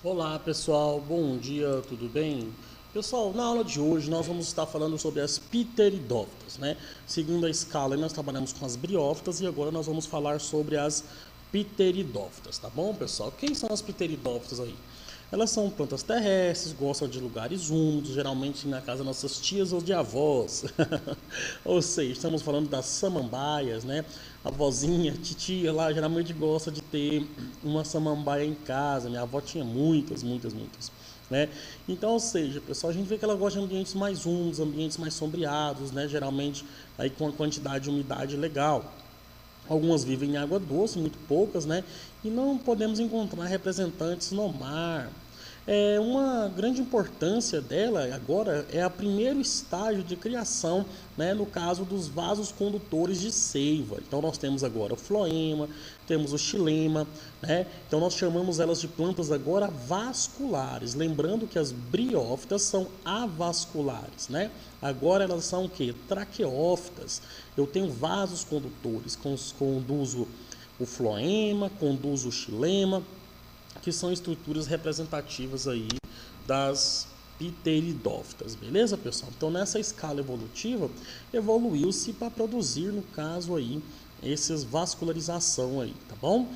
Olá pessoal, bom dia, tudo bem? Pessoal, na aula de hoje nós vamos estar falando sobre as pteridófitas, né? Segundo a escala, nós trabalhamos com as briófitas e agora nós vamos falar sobre as pteridófitas, tá bom, pessoal? Quem são as pteridófitas aí? Elas são plantas terrestres, gostam de lugares úmidos, geralmente na casa das nossas tias ou de avós. Ou seja, estamos falando das samambaias, né? A vozinha, a titia lá, geralmente gosta de ter uma samambaia em casa. Minha avó tinha muitas, muitas, muitas, né? Então, ou seja, pessoal, a gente vê que ela gosta de ambientes mais úmidos, ambientes mais sombreados, né? Geralmente aí com a quantidade de umidade legal. Algumas vivem em água doce, muito poucas, né? E não podemos encontrar representantes no mar. Uma grande importância dela agora é o primeiro estágio de criação, né, no caso dos vasos condutores de seiva. Então nós temos agora o floema, temos o xilema, né? Então nós chamamos elas de plantas agora vasculares. Lembrando que as briófitas são avasculares, né? Agora elas são o que? Traqueófitas. Eu tenho vasos condutores, conduzo o floema, conduzo o xilema, que são estruturas representativas aí das pteridófitas, beleza, pessoal? Então, nessa escala evolutiva, evoluiu-se para produzir, no caso aí, essas vascularização aí, tá bom?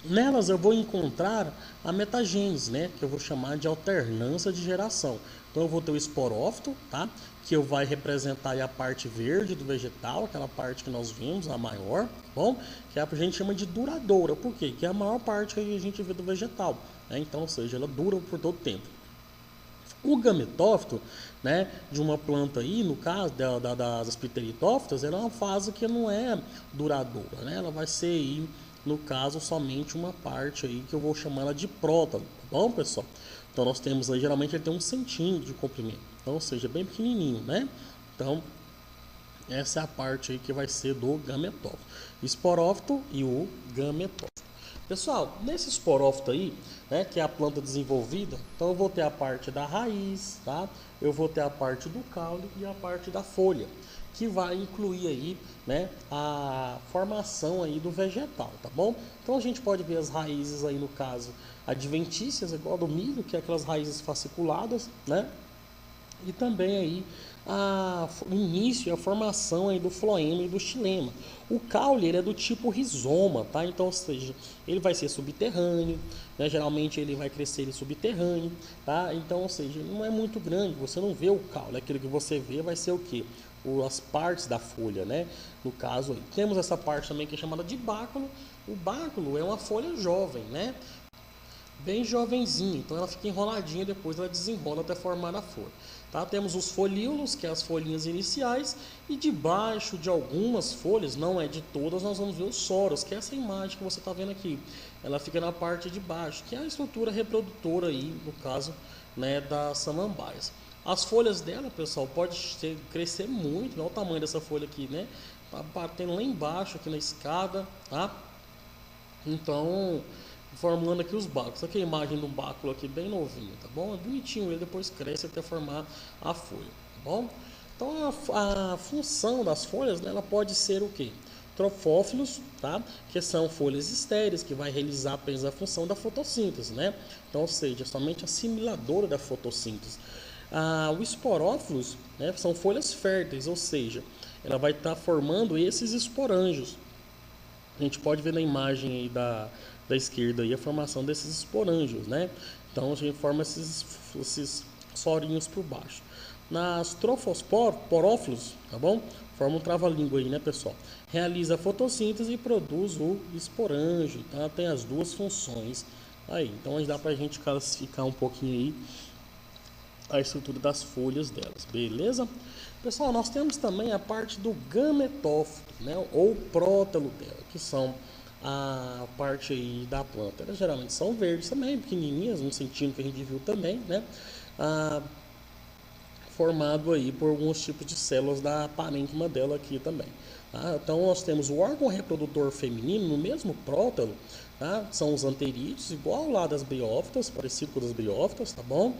Nelas eu vou encontrar a metagênese, né, que eu vou chamar de alternância de geração. Então eu vou ter o esporófito, tá, que vai representar a parte verde do vegetal, aquela parte que nós vimos, a maior, tá bom? Que a gente chama de duradoura. Por quê? Que é a maior parte que a gente vê do vegetal, né? Então, ou seja, ela dura por todo o tempo. O gametófito, né, de uma planta aí, no caso das pteridófitas, ela é uma fase que não é duradoura, né? Ela vai ser aí, no caso, somente uma parte aí que eu vou chamar ela de prótalo, tá bom, pessoal? Então nós temos aí, geralmente ele tem 1 centímetro de comprimento, então, ou seja, bem pequenininho, né? Então, essa é a parte aí que vai ser do gametófito, esporófito e o gametófito. Pessoal, nesse esporófito aí, né, que é a planta desenvolvida, então eu vou ter a parte da raiz, tá? Eu vou ter a parte do caule e a parte da folha, que vai incluir aí, né, a formação aí do vegetal, tá bom? Então a gente pode ver as raízes aí, no caso, adventícias, igual do milho, que é aquelas raízes fasciculadas, né? E também aí o início e a formação aí do floema e do xilema. O caule ele é do tipo rizoma, tá? Então, ou seja, ele vai ser subterrâneo, né? Geralmente ele vai crescer em subterrâneo, tá? Então, ou seja, ele não é muito grande, você não vê o caule, aquilo que você vê vai ser o quê? As partes da folha, né? No caso aí. Temos essa parte também que é chamada de báculo. O báculo é uma folha jovem, né? Bem jovenzinha, então ela fica enroladinha, depois ela desenrola até formar a folha. Tá? Temos os folíolos, que é as folhinhas iniciais, e debaixo de algumas folhas, não é de todas, nós vamos ver os soros, que é essa imagem que você está vendo aqui. Ela fica na parte de baixo, que é a estrutura reprodutora aí, no caso, né, das samambaias. As folhas dela, pessoal, pode crescer muito, olha o tamanho dessa folha aqui, né? Tá batendo lá embaixo, aqui na escada, tá? Então, formando aqui os báculos. Aqui a imagem do báculo aqui bem novinho, tá bom? É bonitinho, ele depois cresce até formar a folha, tá bom? Então a função das folhas, né, ela pode ser o quê? Trofófilos, tá? Que são folhas estéreis, que vai realizar apenas a função da fotossíntese, né? Então, ou seja, somente assimiladora da fotossíntese. O esporófilos, né, são folhas férteis, ou seja, ela vai estar formando esses esporângios. A gente pode ver na imagem aí da esquerda aí a formação desses esporângios, né? Então a gente forma esses sorinhos por baixo. Nas trofosporófilos, tá bom? Forma um trava-língua aí, né, pessoal? Realiza a fotossíntese e produz o esporângio, tá? Tem as duas funções aí. Então dá pra gente classificar um pouquinho aí a estrutura das folhas delas, beleza? Pessoal, nós temos também a parte do gametófito, né, ou prótalo dela, que são a parte aí da planta. Elas geralmente são verdes também, pequenininhas, 1 centímetro que a gente viu também, né? Formado aí por alguns tipos de células da parênquima dela aqui também. Tá? Então nós temos o órgão reprodutor feminino no mesmo prótalo, tá? São os anterídeos, igual lá das briófitas, parecido com as briófitas, tá bom?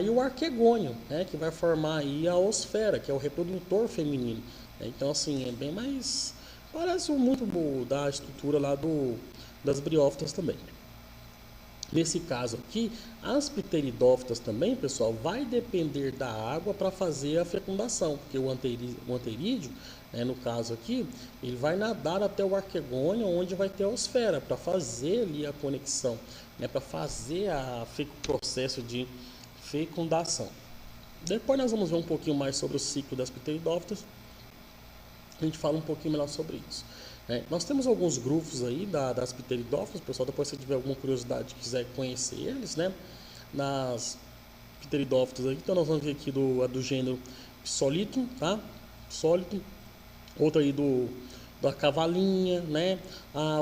E o arquegônio, né, que vai formar aí a osfera, que é o reprodutor feminino. Então, assim, é bem mais... Parece muito da estrutura lá das briófitas também. Nesse caso aqui, as pteridófitas também, pessoal, vai depender da água para fazer a fecundação, porque o anterídeo, né, no caso aqui, ele vai nadar até o arquegônio, onde vai ter a osfera, para fazer ali a conexão, né, para fazer o processo de fecundação. Depois nós vamos ver um pouquinho mais sobre o ciclo das pteridófitas, a gente fala um pouquinho melhor sobre isso. Nós temos alguns grupos aí das pteridófitas, pessoal, depois se tiver alguma curiosidade quiser conhecer eles, né? Nas pteridófitas aí, então nós vamos ver aqui do gênero Psolitum, tá? Psolitum, outro aí da cavalinha, né?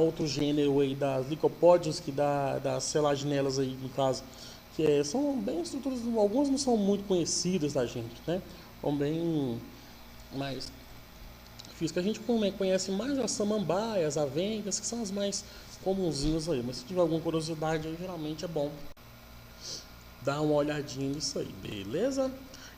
Outro gênero aí das licopódios, que das selaginelas aí, no caso, que são bem estruturas, algumas não são muito conhecidas da gente, né? São bem mais que a gente conhece mais as samambaias, as avencas, que são as mais comunzinhas aí. Mas se tiver alguma curiosidade aí, geralmente é bom dar uma olhadinha nisso aí, beleza?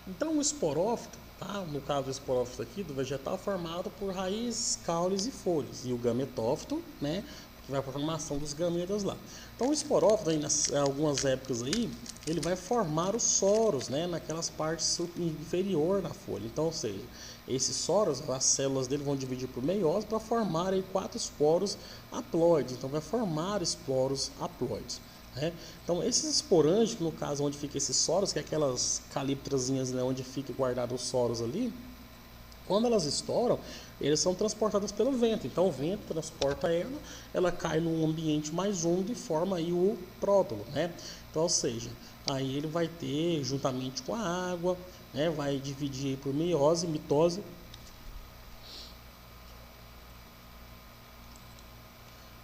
Então o esporófito, tá? No caso do esporófito aqui, do vegetal, formado por raízes, caules e folhas. E o gametófito, né? Que vai para a formação dos gametas lá. Então o esporófito, aí, nas algumas épocas aí, ele vai formar os soros, né? Naquelas partes inferior da folha. Então, ou seja, esses soros, as células dele vão dividir por meiose para formar aí 4 esporos haploides. Então vai formar esporos haploides. Então esses esporângios, no caso onde fica esses soros, que é aquelas calíptrazinhas, né, onde fica guardado os soros ali, quando elas estouram, eles são transportados pelo vento. Então o vento transporta ela cai num ambiente mais úmido e forma aí o prótolo, né? Então, ou seja, aí ele vai ter, juntamente com a água, né, vai dividir por meiose, mitose,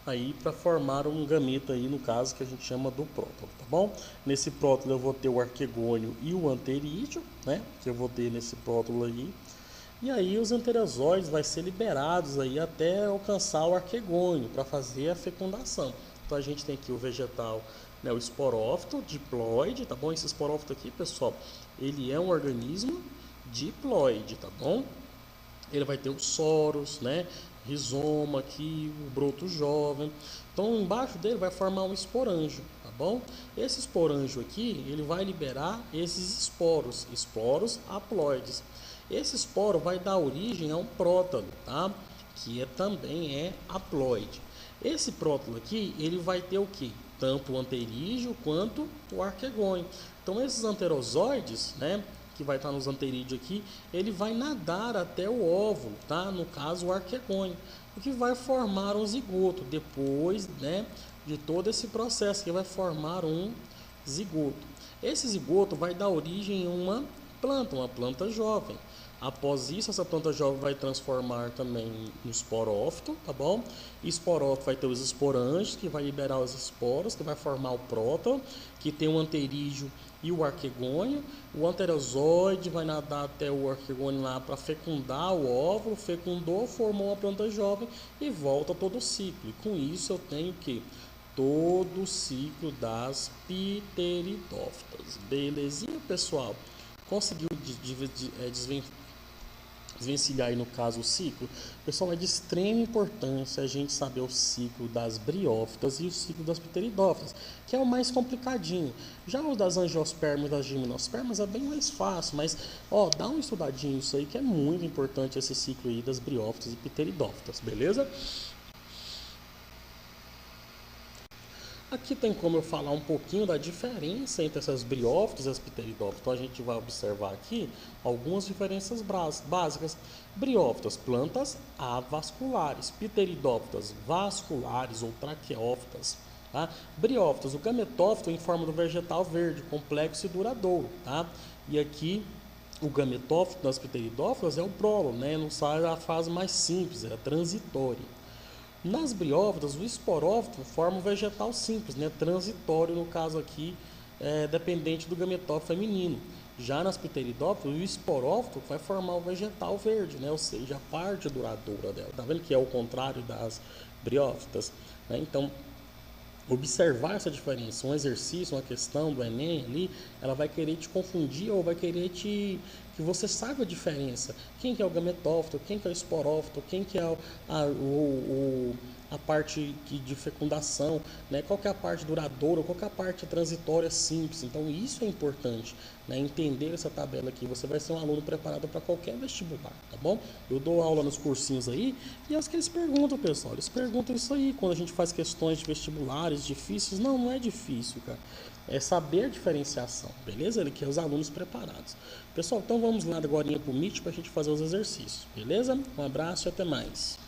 aí para formar um gameta aí, no caso, que a gente chama do prótolo, tá bom? Nesse prótolo eu vou ter o arquegônio e o anterídeo, né? Que eu vou ter nesse prótolo aí. E aí os enterozoides vai ser liberados aí até alcançar o arquegônio para fazer a fecundação. Então a gente tem aqui o vegetal, né, o esporófito diploide, tá bom? Esse esporófito aqui, pessoal, ele é um organismo diploide, tá bom? Ele vai ter os soros, né? Rizoma aqui, o broto jovem. Então embaixo dele vai formar um esporângio, tá bom? Esse esporângio aqui, ele vai liberar esses esporos haploides. Esse esporo vai dar origem a um prótalo, tá? Que também é haploide. Esse prótalo aqui, ele vai ter o que? Tanto o anterídeo quanto o arquegônio. Então esses anterozoides, né, que vai estar nos anterídeos aqui, ele vai nadar até o óvulo, tá? No caso o arquegônio, o que vai formar um zigoto depois, né, de todo esse processo, que vai formar um zigoto. Esse zigoto vai dar origem a uma planta jovem. Após isso, essa planta jovem vai transformar também no esporófito, tá bom? Esporófito vai ter os esporângios, que vai liberar os esporos, que vai formar o prótalo, que tem o anterídeo e o arquegônio. O anterozoide vai nadar até o arquegônio lá para fecundar o óvulo, fecundou, formou uma planta jovem e volta todo o ciclo. E com isso eu tenho que todo o ciclo das pteridófitas. Belezinha, pessoal? Conseguiu desvencilhar aí, no caso, o ciclo? Pessoal, é de extrema importância a gente saber o ciclo das briófitas e o ciclo das pteridófitas, que é o mais complicadinho. Já o das angiospermas e das gimnospermas é bem mais fácil, mas dá uma estudadinha isso aí, que é muito importante esse ciclo aí das briófitas e pteridófitas, beleza? Aqui tem como eu falar um pouquinho da diferença entre essas briófitas e as pteridófitas. Então a gente vai observar aqui algumas diferenças básicas. Briófitas, plantas avasculares. Pteridófitas, vasculares ou traqueófitas. Tá? Briófitas, o gametófito em forma do vegetal verde, complexo e duradouro. Tá? E aqui o gametófito das pteridófitas é o prólogo, né? Não sai a fase mais simples, é a transitória. Nas briófitas, o esporófito forma um vegetal simples, né? Transitório, no caso aqui, dependente do gametófito feminino. Já nas pteridófitas, o esporófito vai formar o vegetal verde, né? Ou seja, a parte duradoura dela. Tá vendo que é o contrário das briófitas, né? Então, observar essa diferença, um exercício, uma questão do Enem ali, ela vai querer te confundir ou vai querer te Que você saiba a diferença. Quem que é o gametófito, quem que é o esporófito, quem que é a parte de fecundação, né? Qual que é a parte duradoura, qual que é a parte transitória simples. Então isso é importante, né? Entender essa tabela aqui. Você vai ser um aluno preparado para qualquer vestibular, tá bom? Eu dou aula nos cursinhos aí e é os que eles perguntam, pessoal. Eles perguntam isso aí quando a gente faz questões de vestibulares difíceis. Não, não é difícil, cara. É saber a diferenciação, beleza? Ele quer os alunos preparados. Pessoal, então vamos lá agora para o Meet para a gente fazer os exercícios, beleza? Um abraço e até mais.